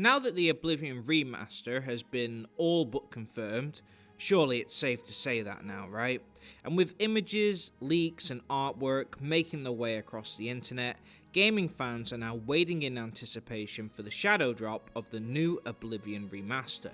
Now that the Oblivion Remaster has been all but confirmed, surely it's safe to say that now, right? And with images, leaks and artwork making their way across the internet, gaming fans are now waiting in anticipation for the shadow drop of the new Oblivion Remaster.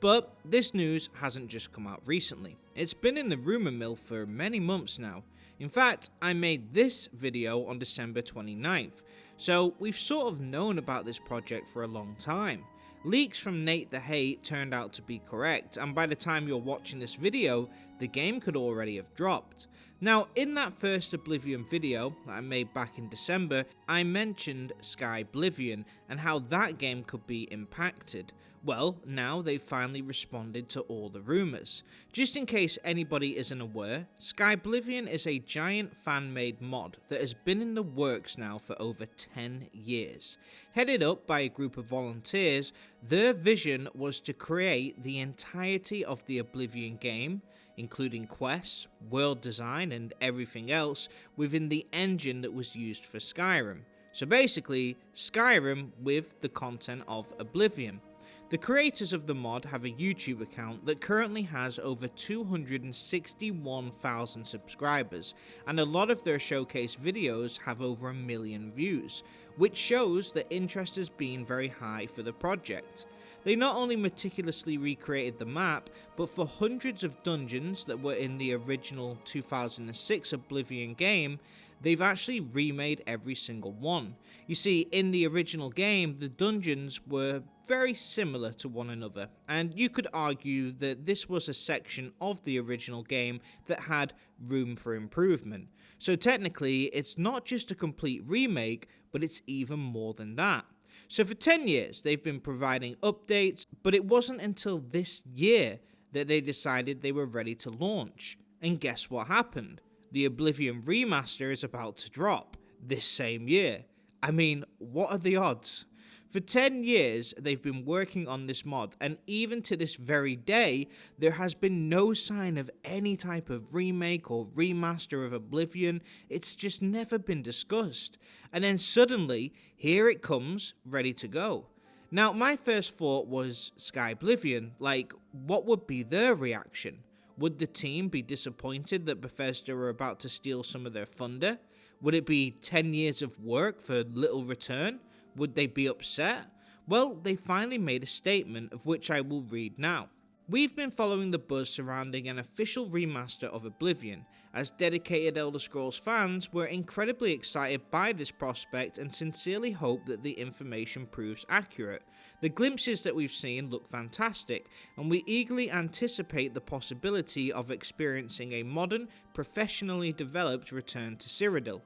But this news hasn't just come out recently, it's been in the rumour mill for many months now. In fact, I made this video on December 29th, so we've sort of known about this project for a long time. Leaks from Nate the Hate turned out to be correct, and by the time you're watching this video, the game could already have dropped. Now, in that first Oblivion video that I made back in December, I mentioned Skyblivion and how that game could be impacted. Well, now they've finally responded to all the rumours. Just in case anybody isn't aware, Skyblivion is a giant fan-made mod that has been in the works now for over 10 years. Headed up by a group of volunteers, their vision was to create the entirety of the Oblivion game, including quests, world design and everything else within the engine that was used for Skyrim. So basically, Skyrim with the content of Oblivion. The creators of the mod have a YouTube account that currently has over 261,000 subscribers, and a lot of their showcase videos have over 1 million views, which shows that interest has been very high for the project. They not only meticulously recreated the map, but for hundreds of dungeons that were in the original 2006 Oblivion game, they've actually remade every single one. You see, in the original game, the dungeons were very similar to one another, and you could argue that this was a section of the original game that had room for improvement. So technically, it's not just a complete remake, but it's even more than that. So for 10 years, they've been providing updates, but it wasn't until this year that they decided they were ready to launch. And guess what happened? The Oblivion Remaster is about to drop this same year. I mean, what are the odds? For 10 years, they've been working on this mod, and even to this very day, there has been no sign of any type of remake or remaster of Oblivion. It's just never been discussed. And then suddenly, here it comes, ready to go. Now, my first thought was Skyblivion, like, what would be their reaction? Would the team be disappointed that Bethesda were about to steal some of their thunder? Would it be 10 years of work for little return? Would they be upset? Well, they finally made a statement, of which I will read now. We've been following the buzz surrounding an official remaster of Oblivion. As dedicated Elder Scrolls fans, we're incredibly excited by this prospect and sincerely hope that the information proves accurate. The glimpses that we've seen look fantastic, and we eagerly anticipate the possibility of experiencing a modern, professionally developed return to Cyrodiil.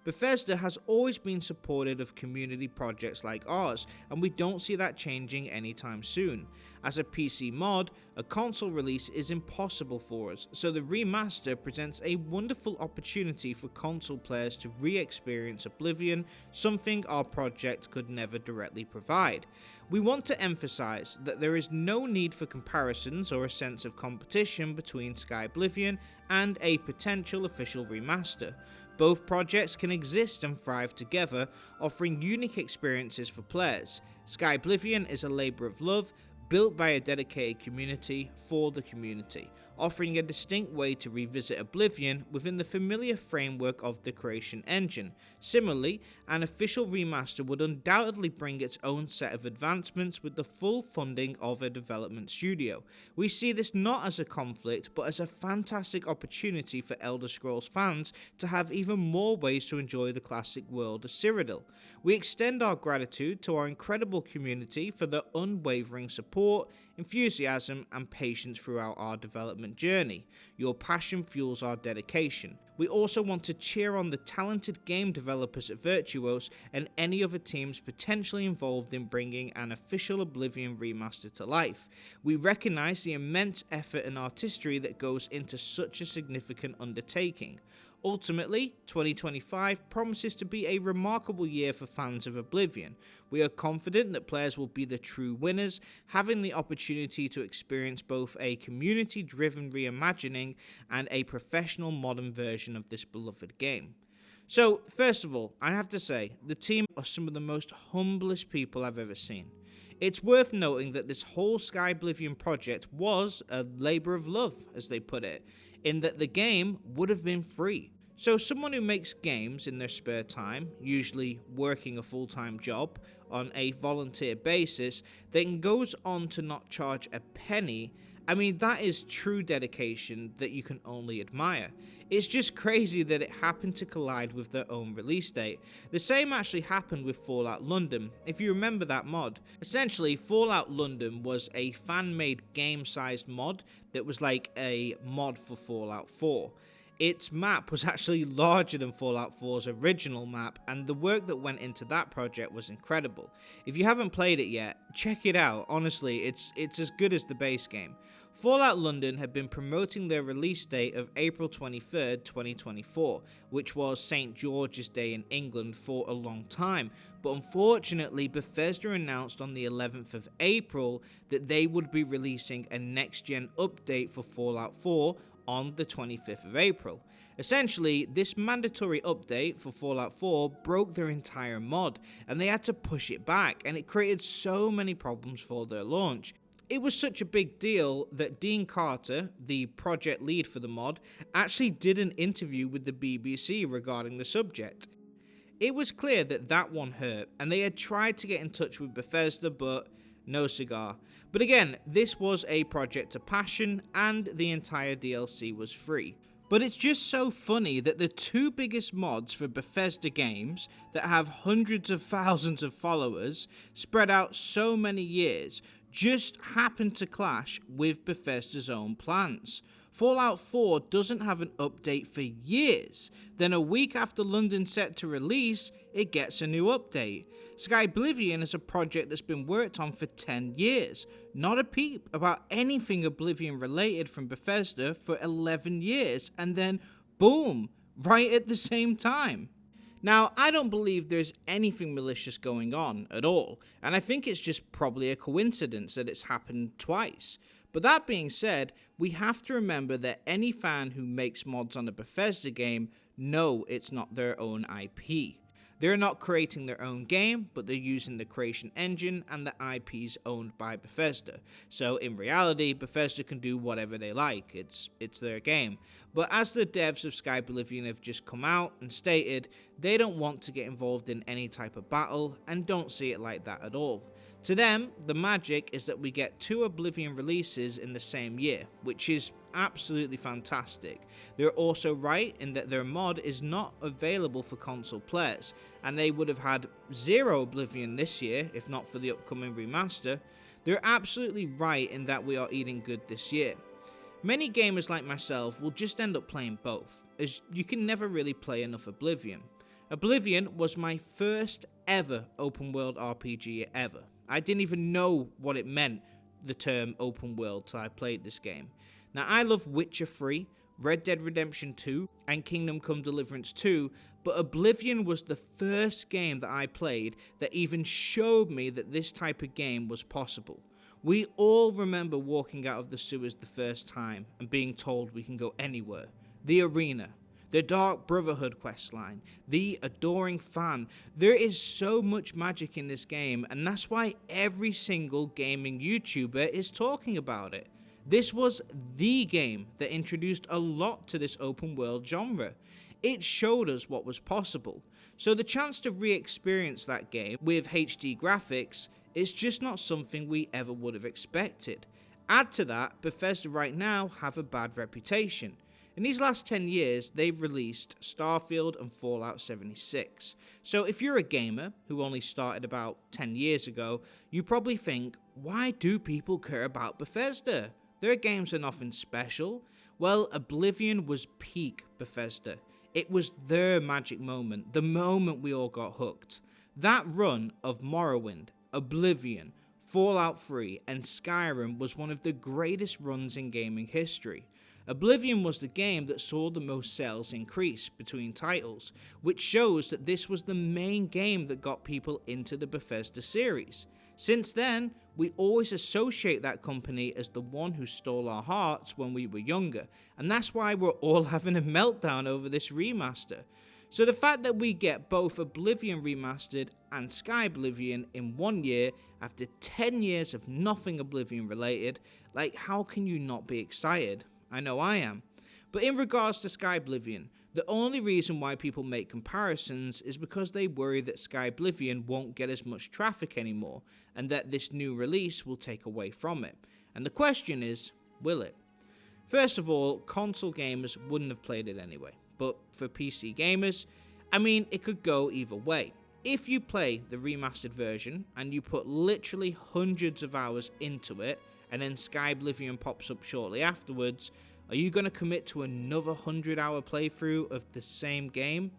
Bethesda has always been supportive of community projects like ours, and we don't see that changing anytime soon. As a PC mod, a console release is impossible for us, so the remaster presents a wonderful opportunity for console players to re-experience Oblivion, something our project could never directly provide. We want to emphasize that there is no need for comparisons or a sense of competition between Skyblivion and a potential official remaster. Both projects can exist and thrive together, offering unique experiences for players. Skyblivion is a labour of love, built by a dedicated community for the community, offering a distinct way to revisit Oblivion within the familiar framework of the creation engine. Similarly, an official remaster would undoubtedly bring its own set of advancements with the full funding of a development studio. We see this not as a conflict, but as a fantastic opportunity for Elder Scrolls fans to have even more ways to enjoy the classic world of Cyrodiil. We extend our gratitude to our incredible community for their unwavering support, enthusiasm, and patience throughout our development journey. Your passion fuels our dedication. We also want to cheer on the talented game developers at Virtuos and any other teams potentially involved in bringing an official Oblivion remaster to life. We recognise the immense effort and artistry that goes into such a significant undertaking. Ultimately, 2025 promises to be a remarkable year for fans of Oblivion. We are confident that players will be the true winners, having the opportunity to experience both a community-driven reimagining and a professional modern version of this beloved game. So, first of all, I have to say, the team are some of the most humblest people I've ever seen. It's worth noting that this whole Skyblivion project was a labour of love, as they put it, in that the game would have been free. So someone who makes games in their spare time, usually working a full-time job on a volunteer basis, then goes on to not charge a penny, I mean, that is true dedication that you can only admire. It's just crazy that it happened to collide with their own release date. The same actually happened with Fallout London, if you remember that mod. Essentially, Fallout London was a fan-made game-sized mod that was like a mod for Fallout 4. Its map was actually larger than Fallout 4's original map, and the work that went into that project was incredible. If you haven't played it yet, check it out. Honestly, it's as good as the base game. Fallout London had been promoting their release date of April 23rd, 2024, which was St. George's Day in England for a long time, but unfortunately Bethesda announced on the 11th of April that they would be releasing a next-gen update for Fallout 4 on the 25th of April. Essentially, this mandatory update for Fallout 4 broke their entire mod, and they had to push it back, and it created so many problems for their launch. It was such a big deal that Dean Carter, the project lead for the mod, actually did an interview with the BBC regarding the subject. It was clear that that one hurt, and they had tried to get in touch with Bethesda, but no cigar. But again, this was a project of passion, and the entire DLC was free. But it's just so funny that the two biggest mods for Bethesda games that have hundreds of thousands of followers spread out so many years just happened to clash with Bethesda's own plans. Fallout 4 doesn't have an update for years, then a week after London's set to release, it gets a new update. Skyblivion is a project that's been worked on for 10 years, not a peep about anything Oblivion related from Bethesda for 11 years, and then boom, right at the same time. Now, I don't believe there's anything malicious going on at all, and I think it's just probably a coincidence that it's happened twice. But that being said, we have to remember that any fan who makes mods on a Bethesda game know it's not their own IP. They're not creating their own game, but they're using the creation engine and the IPs owned by Bethesda. So in reality, Bethesda can do whatever they like, it's their game. But as the devs of Skyblivion have just come out and stated, they don't want to get involved in any type of battle and don't see it like that at all. To them, the magic is that we get 2 Oblivion releases in the same year, which is absolutely fantastic. They're also right in that their mod is not available for console players, and they would have had 0 Oblivion this year if not for the upcoming remaster. They're absolutely right in that we are eating good this year. Many gamers like myself will just end up playing both, as you can never really play enough Oblivion. Oblivion was my first ever open world RPG ever. I didn't even know what it meant, the term open world, till I played this game. Now, I love Witcher 3, Red Dead Redemption 2, and Kingdom Come Deliverance 2, but Oblivion was the first game that I played that even showed me that this type of game was possible. We all remember walking out of the sewers the first time and being told we can go anywhere. The arena, the Dark Brotherhood questline, the adoring fan. There is so much magic in this game, and that's why every single gaming YouTuber is talking about it. This was the game that introduced a lot to this open world genre. It showed us what was possible. So the chance to re-experience that game with HD graphics is just not something we ever would have expected. Add to that, Bethesda right now have a bad reputation. In these last 10 years, they've released Starfield and Fallout 76. So if you're a gamer who only started about 10 years ago, you probably think, why do people care about Bethesda? Their games are nothing special. Well, Oblivion was peak Bethesda. It was their magic moment, the moment we all got hooked. That run of Morrowind, Oblivion, Fallout 3, and Skyrim was one of the greatest runs in gaming history. Oblivion was the game that saw the most sales increase between titles, which shows that this was the main game that got people into the Bethesda series. Since then, we always associate that company as the one who stole our hearts when we were younger, and that's why we're all having a meltdown over this remaster. So the fact that we get both Oblivion Remastered and Skyblivion in 1 year after 10 years of nothing Oblivion related, like, how can you not be excited? I know I am. But in regards to Skyblivion, the only reason why people make comparisons is because they worry that Skyblivion won't get as much traffic anymore, and that this new release will take away from it. And the question is, will it? First of all, console gamers wouldn't have played it anyway. But for PC gamers, I mean, it could go either way. If you play the remastered version and you put literally hundreds of hours into it, and then Skyblivion pops up shortly afterwards, are you going to commit to another 100-hour playthrough of the same game?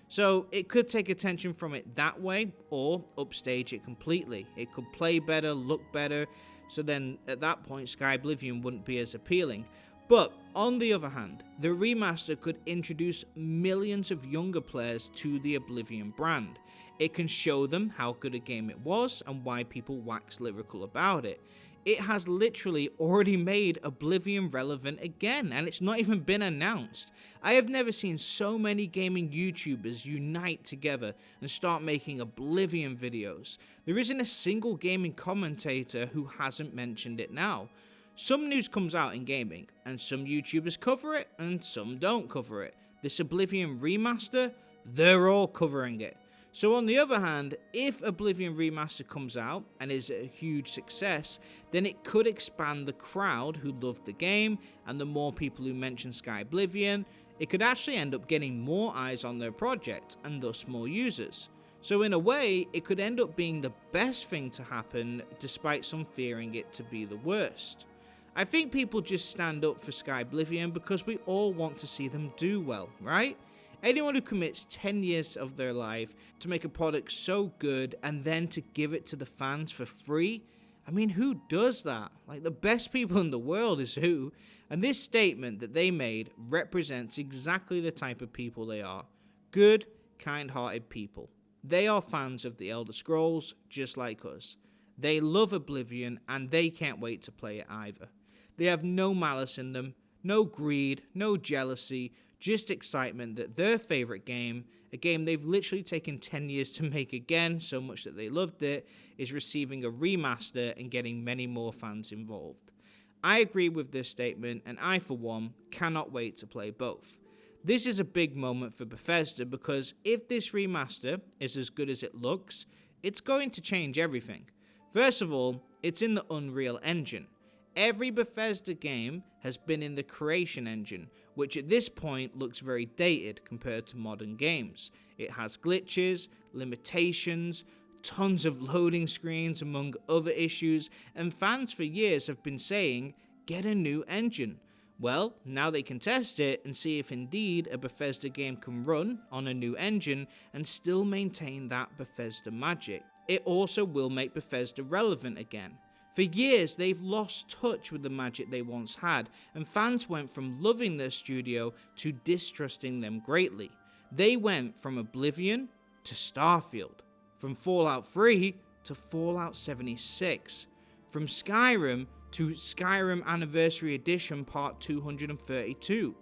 So it could take attention from it that way, or upstage it completely. It could play better, look better, so then at that point Skyblivion wouldn't be as appealing. But on the other hand, the remaster could introduce millions of younger players to the Oblivion brand. It can show them how good a game it was and why people wax lyrical about it. It has literally already made Oblivion relevant again, and it's not even been announced. I have never seen so many gaming YouTubers unite together and start making Oblivion videos. There isn't a single gaming commentator who hasn't mentioned it now. Some news comes out in gaming, and some YouTubers cover it, and some don't cover it. This Oblivion Remaster, they're all covering it. So on the other hand, if Oblivion Remaster comes out and is a huge success, then it could expand the crowd who loved the game, and the more people who mention Skyblivion, it could actually end up getting more eyes on their project, and thus more users. So in a way, it could end up being the best thing to happen, despite some fearing it to be the worst. I think people just stand up for Skyblivion because we all want to see them do well, right? Anyone who commits 10 years of their life to make a product so good and then to give it to the fans for free, I mean, who does that? Like, the best people in the world is who? And this statement that they made represents exactly the type of people they are. Good, kind-hearted people. They are fans of the Elder Scrolls, just like us. They love Oblivion, and they can't wait to play it either. They have no malice in them, no greed, no jealousy, just excitement that their favourite game, a game they've literally taken 10 years to make again, so much that they loved it, is receiving a remaster and getting many more fans involved. I agree with this statement, and I, for one, cannot wait to play both. This is a big moment for Bethesda because if this remaster is as good as it looks, it's going to change everything. First of all, it's in the Unreal Engine. Every Bethesda game has been in the Creation Engine, which at this point looks very dated compared to modern games. It has glitches, limitations, tons of loading screens among other issues, and fans for years have been saying, get a new engine. Well, now they can test it and see if indeed a Bethesda game can run on a new engine and still maintain that Bethesda magic. It also will make Bethesda relevant again. For years, they've lost touch with the magic they once had, and fans went from loving their studio to distrusting them greatly. They went from Oblivion to Starfield, from Fallout 3 to Fallout 76, from Skyrim to Skyrim Anniversary Edition Part 232.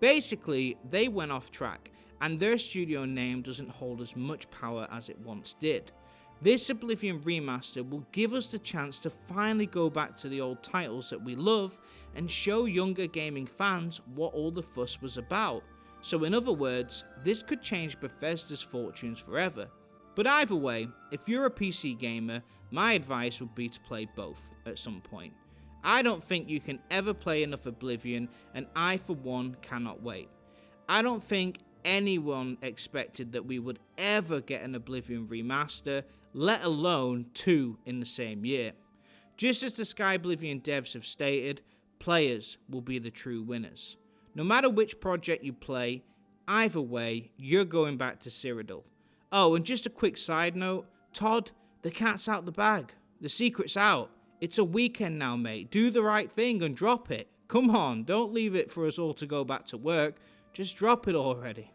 Basically, they went off track, and their studio name doesn't hold as much power as it once did. This Oblivion Remaster will give us the chance to finally go back to the old titles that we love and show younger gaming fans what all the fuss was about. So in other words, this could change Bethesda's fortunes forever. But either way, if you're a PC gamer, my advice would be to play both at some point. I don't think you can ever play enough Oblivion, and I for one cannot wait. I don't think anyone expected that we would ever get an Oblivion Remaster, let alone 2 in the same year. Just as the Skyblivion devs have stated, players will be the true winners. No matter which project you play, either way, you're going back to Cyrodiil. Oh, and just a quick side note, Todd, the cat's out the bag. The secret's out. It's a weekend now, mate. Do the right thing and drop it. Come on, don't leave it for us all to go back to work. Just drop it already.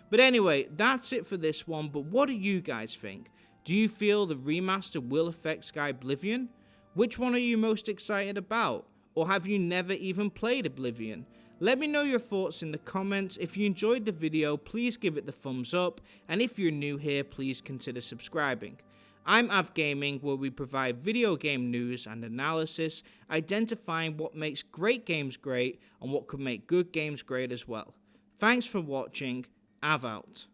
But anyway, that's it for this one, but what do you guys think? Do you feel the remaster will affect Skyblivion? Which one are you most excited about? Or have you never even played Oblivion? Let me know your thoughts in the comments. If you enjoyed the video, please give it the thumbs up, and if you're new here, please consider subscribing. I'm Av Gaming, where we provide video game news and analysis, identifying what makes great games great and what could make good games great as well. Thanks for watching. Av out.